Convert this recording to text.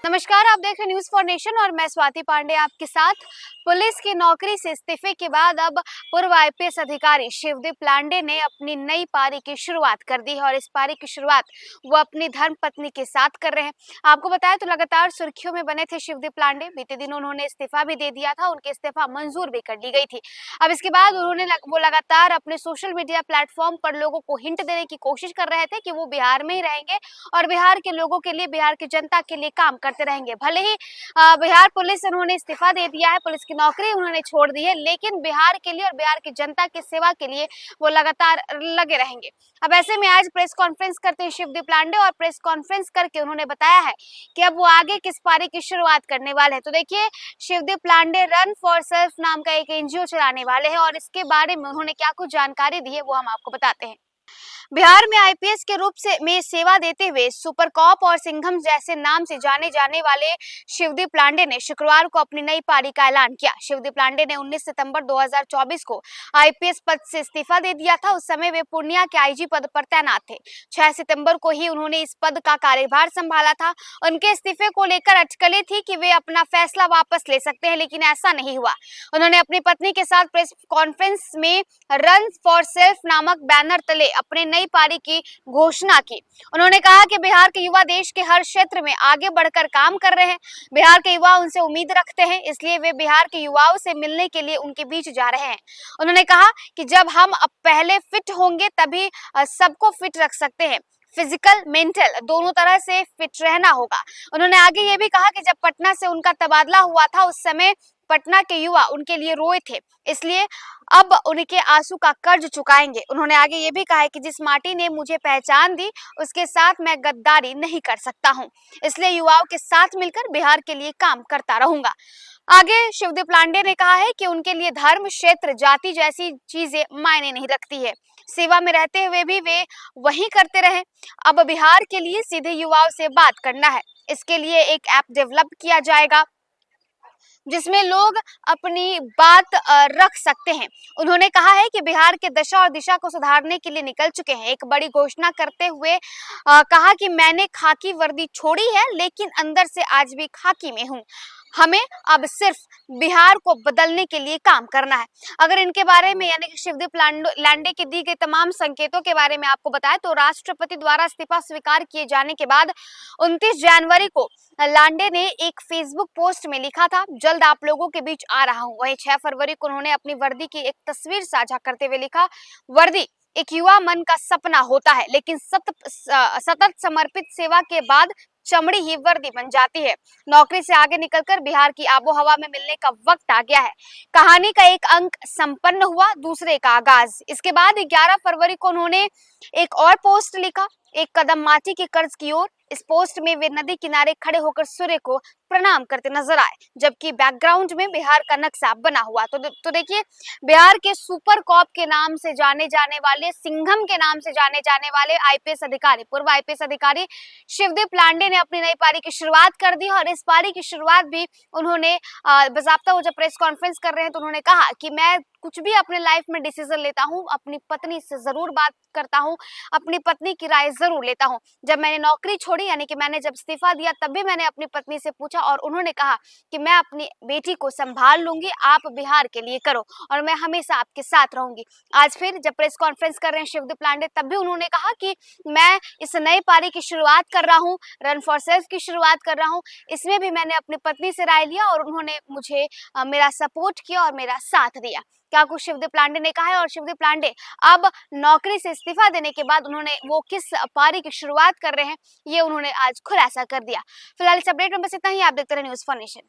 नमस्कार, आप देख रहे न्यूज फॉर नेशन और मैं स्वाति पांडे आपके साथ। पुलिस की नौकरी से इस्तीफे के बाद अब पूर्व आईपीएस अधिकारी शिवदीप लांडे ने अपनी नई पारी की शुरुआत कर दी है और इस पारी की शुरुआत वो अपनी धर्मपत्नी के साथ कर रहे हैं। आपको बताया तो लगातार सुर्खियों में बने थे शिवदीप लांडे। बीते दिन उन्होंने इस्तीफा भी दे दिया था, उनके इस्तीफा मंजूर भी कर ली गई थी। अब इसके बाद उन्होंने वो लगातार अपने सोशल मीडिया प्लेटफॉर्म पर लोगों को हिंट देने की कोशिश कर रहे थे कि वो बिहार में ही रहेंगे और बिहार के लोगों के लिए, बिहार की जनता के लिए काम करते रहेंगे। भले ही बिहार पुलिस से उन्होंने इस्तीफा दे दिया है, पुलिस की नौकरी उन्होंने छोड़ दी है, लेकिन बिहार के लिए और बिहार की जनता की सेवा के लिए वो लगातार लगे रहेंगे। अब ऐसे में आज प्रेस कॉन्फ्रेंस करते हैं शिवदीप लांडे और प्रेस कॉन्फ्रेंस करके उन्होंने बताया है कि अब वो आगे किस पारी की शुरुआत करने वाले हैं। तो देखिए, शिवदीप लांडे रन फॉर सेल्फ नाम का एक एनजीओ चलाने वाले हैं और इसके बारे में उन्होंने क्या कुछ जानकारी दी है वो हम आपको बताते हैं। बिहार में आईपीएस के रूप में सेवा देते हुए सुपर कॉप और सिंघम जैसे नाम से जाने जाने वाले शिवदीप लांडे ने शुक्रवार को अपनी नई पारी का ऐलान किया। शिवदीप लांडे ने 19 सितंबर 2024 को आईपीएस पद से इस्तीफा दे दिया था। उस समय वे पूर्णिया के आईजी पद पर तैनात थे। 6 सितंबर को ही उन्होंने इस पद का कार्यभार संभाला था। उनके इस्तीफे को लेकर अटकलें थी कि वे अपना फैसला वापस ले सकते हैं, लेकिन ऐसा नहीं हुआ। उन्होंने अपनी पत्नी के साथ प्रेस कॉन्फ्रेंस में रन फॉर सेल्फ नामक बैनर तले अपने नई पारी की घोषणा की। उन्होंने कहा कि बिहार के युवा देश के हर क्षेत्र में आगे बढ़कर काम कर रहे हैं। बिहार के युवा उनसे उम्मीद रखते हैं, इसलिए वे बिहार के युवाओं से मिलने के लिए उनके बीच जा रहे हैं। उन्होंने कहा कि जब हम अब पहले फिट होंगे तभी सबको फिट रख सकते हैं। फिजिकल, मेंटल दोनों तरह से फिट रहना होगा। उन्होंने आगे ये भी कहा कि जब पटना से उनका तबादला हुआ था उस समय पटना के युवा उनके लिए रोए थे, इसलिए अब उनके आंसू का कर्ज चुकाएंगे। उन्होंने आगे ये भी कहा है कि जिस माटी ने मुझे पहचान दी उसके साथ मैं गद्दारी नहीं कर सकता हूं, इसलिए युवाओं के साथ मिलकर बिहार के लिए काम करता रहूंगा। आगे शिवदीप लांडे ने कहा है कि उनके लिए धर्म, क्षेत्र, जाति जैसी चीजें मायने नहीं रखती है। सेवा में रहते हुए भी वे वही करते रहे। अब बिहार के लिए सीधे युवाओं से बात करना है। इसके लिए एक ऐप डेवलप किया जाएगा जिसमें लोग अपनी बात रख सकते हैं। उन्होंने कहा है कि बिहार के दशा और दिशा को सुधारने के लिए निकल चुके हैं। एक बड़ी घोषणा करते हुए कहा कि मैंने खाकी वर्दी छोड़ी है, लेकिन अंदर से आज भी खाकी में हूँ। हमें अब सिर्फ बिहार को बदलने के लिए काम करना है। अगर इनके बारे में यानी कि शिवदीप लांडे के दी गई तमाम संकेतों के बारे में आपको बताएं तो राष्ट्रपति द्वारा इस्तीफा स्वीकार किए जाने के बाद 29 जनवरी को लांडे ने एक फेसबुक पोस्ट में लिखा था, जल्द आप लोगों के बीच आ रहा हूं। वहीं 6 फरवरी को उन्होंने अपनी वर्दी की एक तस्वीर साझा करते हुए लिखा, वर्दी एक युवा मन का सपना होता है, लेकिन सतत समर्पित सेवा के बाद चमड़ी ही वर्दी बन जाती है। नौकरी से आगे निकलकर बिहार की आबोहवा में मिलने का वक्त आ गया है। कहानी का एक अंक संपन्न हुआ, दूसरे का आगाज। इसके बाद 11 फरवरी को उन्होंने एक और पोस्ट लिखा, एक कदम माटी के कर्ज की ओर। इस पोस्ट में वे नदी किनारे खड़े होकर सूर्य को प्रणाम करते नजर आए, जबकि बैकग्राउंड में बिहार का नक्शा बना हुआ। तो देखिए, बिहार के सुपर कॉप के नाम से जाने जाने वाले, सिंघम के नाम से जाने जाने वाले आईपीएस अधिकारी, पूर्व आईपीएस अधिकारी शिवदीप लांडे ने अपनी नई पारी की शुरुआत कर दी और इस पारी की शुरुआत भी उन्होंने बाकायदा वो जब प्रेस कॉन्फ्रेंस कर रहे हैं तो उन्होंने कहा कि मैं कुछ भी अपने लाइफ में डिसीजन लेता हूं, अपनी पत्नी से जरूर बात करता हूं, अपनी पत्नी की राय जरूर लेता हूं। जब मैंने नौकरी छोड़ी यानी कि मैंने जब इस्तीफा दिया तब भी मैंने अपनी पत्नी से पूछा और उन्होंने कहा कि मैं अपनी बेटी को संभाल लूंगी, आप बिहार के लिए करो और मैं हमेशा आपके साथ रहूंगी। आज फिर जब प्रेस कॉन्फ्रेंस कर रहे हैं शिवदीप लांडे तब भी उन्होंने कहा कि मैं इस नई पारी की शुरुआत कर रहा हूँ, रन फॉर सेल्फ की शुरुआत कर रहा हूँ। इसमें भी मैंने अपनी पत्नी से राय लिया और उन्होंने मुझे मेरा सपोर्ट किया और मेरा साथ दिया। क्या कुछ शिवदीप लांडे ने कहा है और शिवदीप लांडे अब नौकरी से इस्तीफा देने के बाद उन्होंने वो किस पारी की शुरुआत कर रहे हैं ये उन्होंने आज खुलासा कर दिया। फिलहाल इस अपडेट में बस इतना ही। आप देखते रहे न्यूज फॉर नेशन।